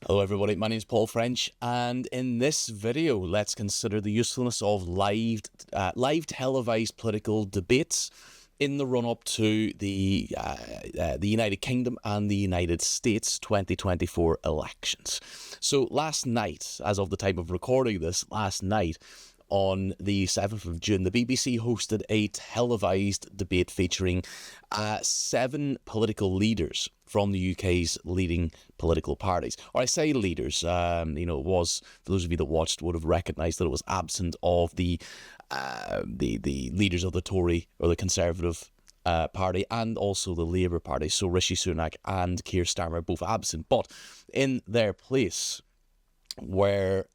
Hello everybody, my name is Paul French, and in this video let's consider the usefulness of live televised political debates in the run-up to the United Kingdom and the United States 2024 elections. So last night, as of the time of recording this, on the 7th of June, the BBC hosted a televised debate featuring 7 political leaders from the UK's leading political parties. Or I say leaders, it was, for those of you that watched, would have recognised that it was absent of the leaders of the Tory or the Conservative party and also the Labour Party. So Rishi Sunak and Keir Starmer both absent. But in their place were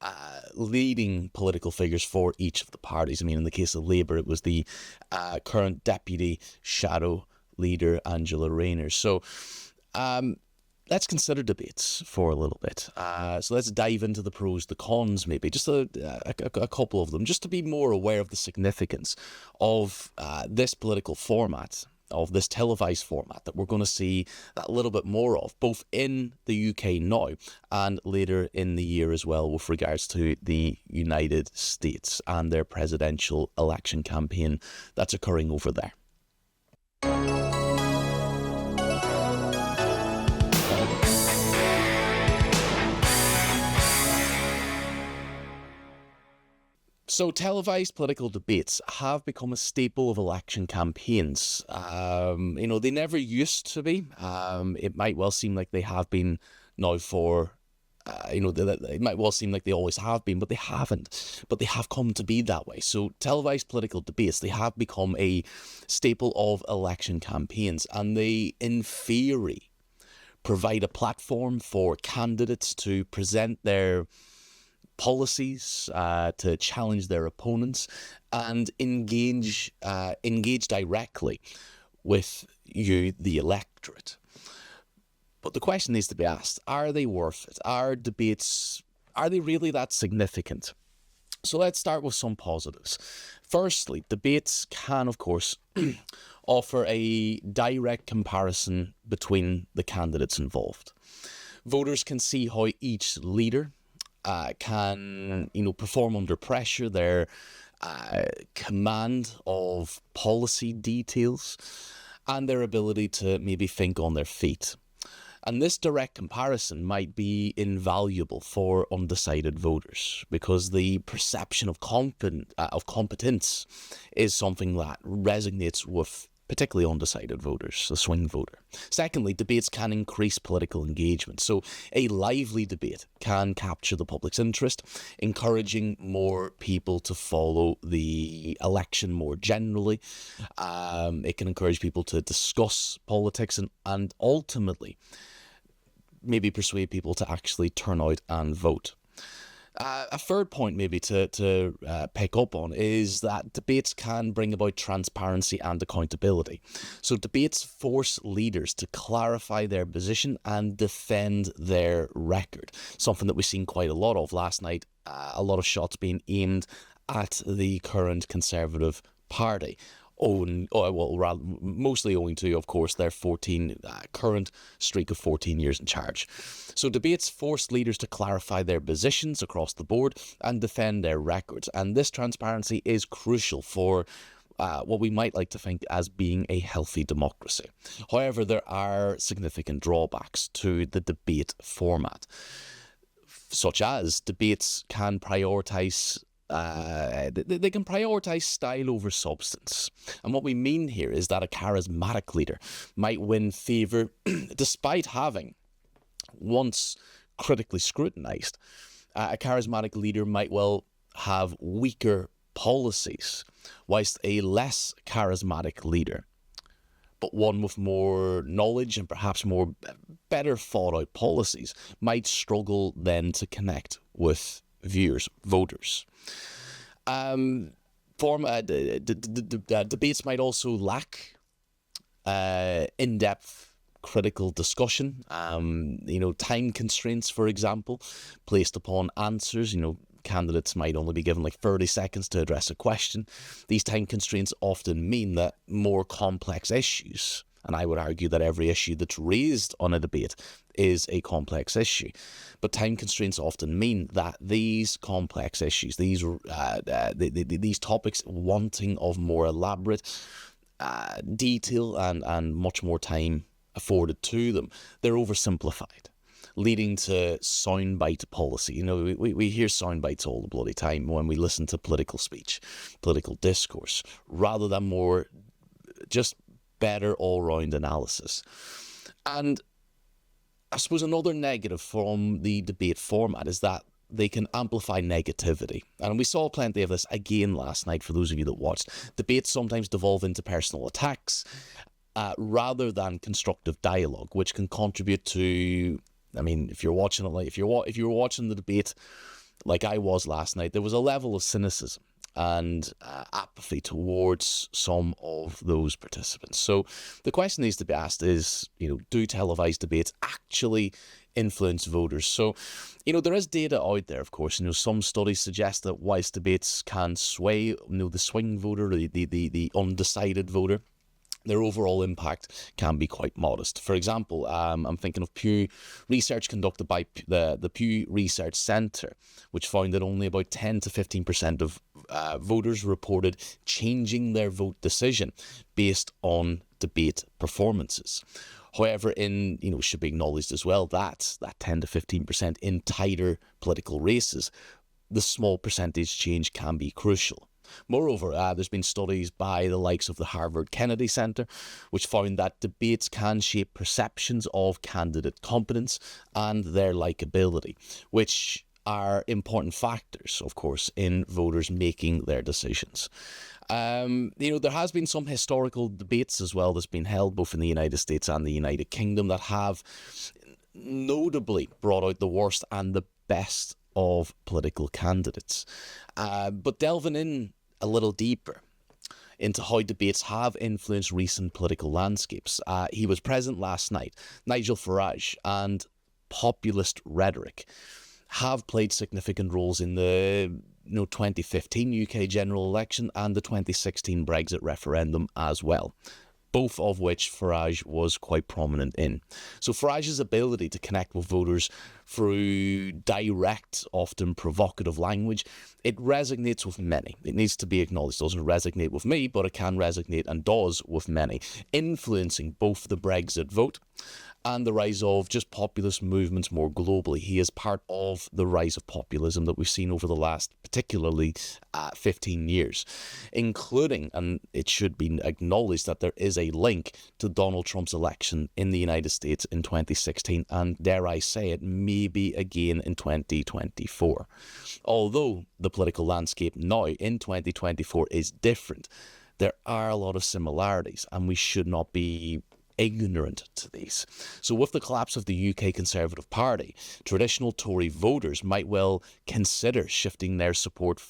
leading political figures for each of the parties. I mean, in the case of Labour, it was the current deputy shadow leader, Angela Rayner. So let's consider debates for a little bit. So let's dive into the pros, the cons, maybe, just a couple of them, just to be more aware of the significance of this political format, of this televised format that we're going to see that little bit more of, both in the UK now and later in the year as well, with regards to the United States and their presidential election campaign that's occurring over there. So televised political debates have become a staple of election campaigns. They never used to be. It might well seem like they have been now for, it might well seem like they always have been, but they haven't. But they have come to be that way. So televised political debates, they have become a staple of election campaigns, and they, in theory, provide a platform for candidates to present their policies, to challenge their opponents, and engage directly with you, the electorate. But the question needs to be asked, are they worth it? Are debates, are they really that significant? So let's start with some positives. Firstly, debates can, of course, offer a direct comparison between the candidates involved. Voters can see how each leader can perform under pressure, their command of policy details, and their ability to maybe think on their feet. And this direct comparison might be invaluable for undecided voters, because the perception of competence is something that resonates with particularly undecided voters, the swing voter. Secondly, debates can increase political engagement. So a lively debate can capture the public's interest, encouraging more people to follow the election more generally. It can encourage people to discuss politics and ultimately maybe persuade people to actually turn out and vote. A third point maybe to pick up on is that debates can bring about transparency and accountability. So debates force leaders to clarify their position and defend their record, something that we've seen quite a lot of last night, a lot of shots being aimed at the current Conservative Party. Mostly owing to, of course, their current streak of 14 years in charge. So debates force leaders to clarify their positions across the board and defend their records. And this transparency is crucial for what we might like to think as being a healthy democracy. However, there are significant drawbacks to the debate format, such as debates can prioritise they can prioritise style over substance. And what we mean here is that a charismatic leader might win favour despite having once critically scrutinised. A charismatic leader might well have weaker policies, whilst a less charismatic leader, but one with more knowledge and perhaps more better thought out policies, might struggle then to connect with voters. Debates might also lack in-depth critical discussion. Time constraints, for example, placed upon answers. Candidates might only be given like 30 seconds to address a question. These time constraints often mean that more complex issues And I would argue that every issue that's raised on a debate is a complex issue. But time constraints often mean that these complex issues, these topics wanting of more elaborate detail and much more time afforded to them, they're oversimplified, leading to soundbite policy. You know, we hear soundbites all the bloody time when we listen to political speech, political discourse, rather than more just better all-round analysis. And I suppose another negative from the debate format is that they can amplify negativity. And we saw plenty of this again last night for those of you that watched. Debates sometimes devolve into personal attacks rather than constructive dialogue, which can contribute to, I mean, if you're watching it, like if you were watching the debate like I was last night, there was a level of cynicism and apathy towards some of those participants. So the question needs to be asked is, you know, do televised debates actually influence voters? So, you know, there is data out there, of course. You know, some studies suggest that whilst debates can sway, you know, the swing voter, the undecided voter, their overall impact can be quite modest. For example, I'm thinking of Pew research conducted by the Pew Research Centre, which found that only about 10 to 15% of voters reported changing their vote decision based on debate performances. However, should be acknowledged as well that 10 to 15% in tighter political races, the small percentage change can be crucial. Moreover, there's been studies by the likes of the Harvard Kennedy Center, which found that debates can shape perceptions of candidate competence and their likability, which are important factors, of course, in voters making their decisions. There has been some historical debates as well that's been held both in the United States and the United Kingdom that have notably brought out the worst and the best of political candidates. But delving in a little deeper into how debates have influenced recent political landscapes, he was present last night. Nigel Farage and populist rhetoric have played significant roles in the 2015 UK general election and the 2016 Brexit referendum as well, both of which Farage was quite prominent in. So Farage's ability to connect with voters through direct, often provocative language, it resonates with many. It needs to be acknowledged. It doesn't resonate with me, but it can resonate and does with many, influencing both the Brexit vote and the rise of just populist movements more globally. He is part of the rise of populism that we've seen over the last, particularly 15 years, including, and it should be acknowledged that there is a link to Donald Trump's election in the United States in 2016, and dare I say it, maybe again in 2024. Although the political landscape now in 2024 is different, there are a lot of similarities, and we should not be ignorant to these. So with the collapse of the UK Conservative Party, traditional Tory voters might well consider shifting their support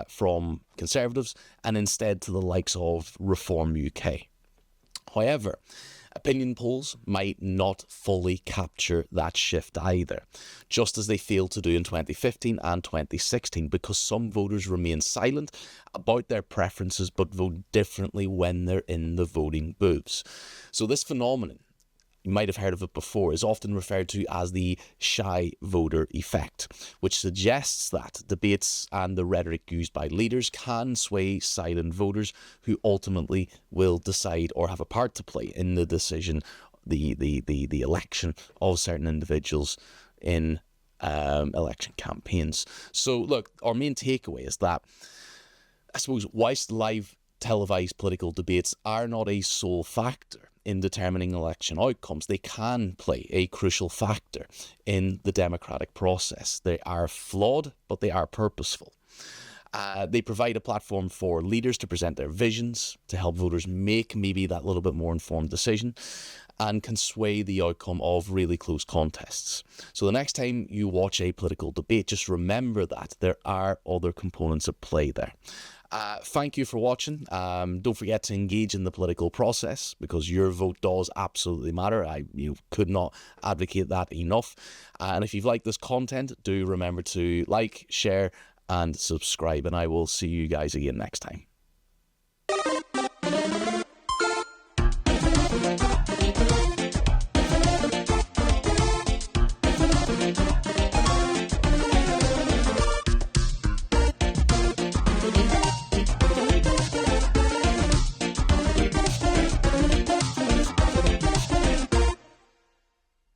from Conservatives and instead to the likes of Reform UK. However, opinion polls might not fully capture that shift either, just as they failed to do in 2015 and 2016, because some voters remain silent about their preferences but vote differently when they're in the voting booths. So this phenomenon, you might have heard of it before, is often referred to as the shy voter effect, which suggests that debates and the rhetoric used by leaders can sway silent voters who ultimately will decide or have a part to play in the decision, the election of certain individuals in election campaigns. So look, our main takeaway is that, I suppose, whilst live televised political debates are not a sole factor in determining election outcomes, they can play a crucial factor in the democratic process. They are flawed, but they are purposeful. They provide a platform for leaders to present their visions, to help voters make maybe that little bit more informed decision, and can sway the outcome of really close contests. So the next time you watch a political debate, just remember that there are other components at play there. Thank you for watching. Don't forget to engage in the political process, because your vote does absolutely matter. I could not advocate that enough. And if you've liked this content, do remember to like, share, and subscribe. And I will see you guys again next time.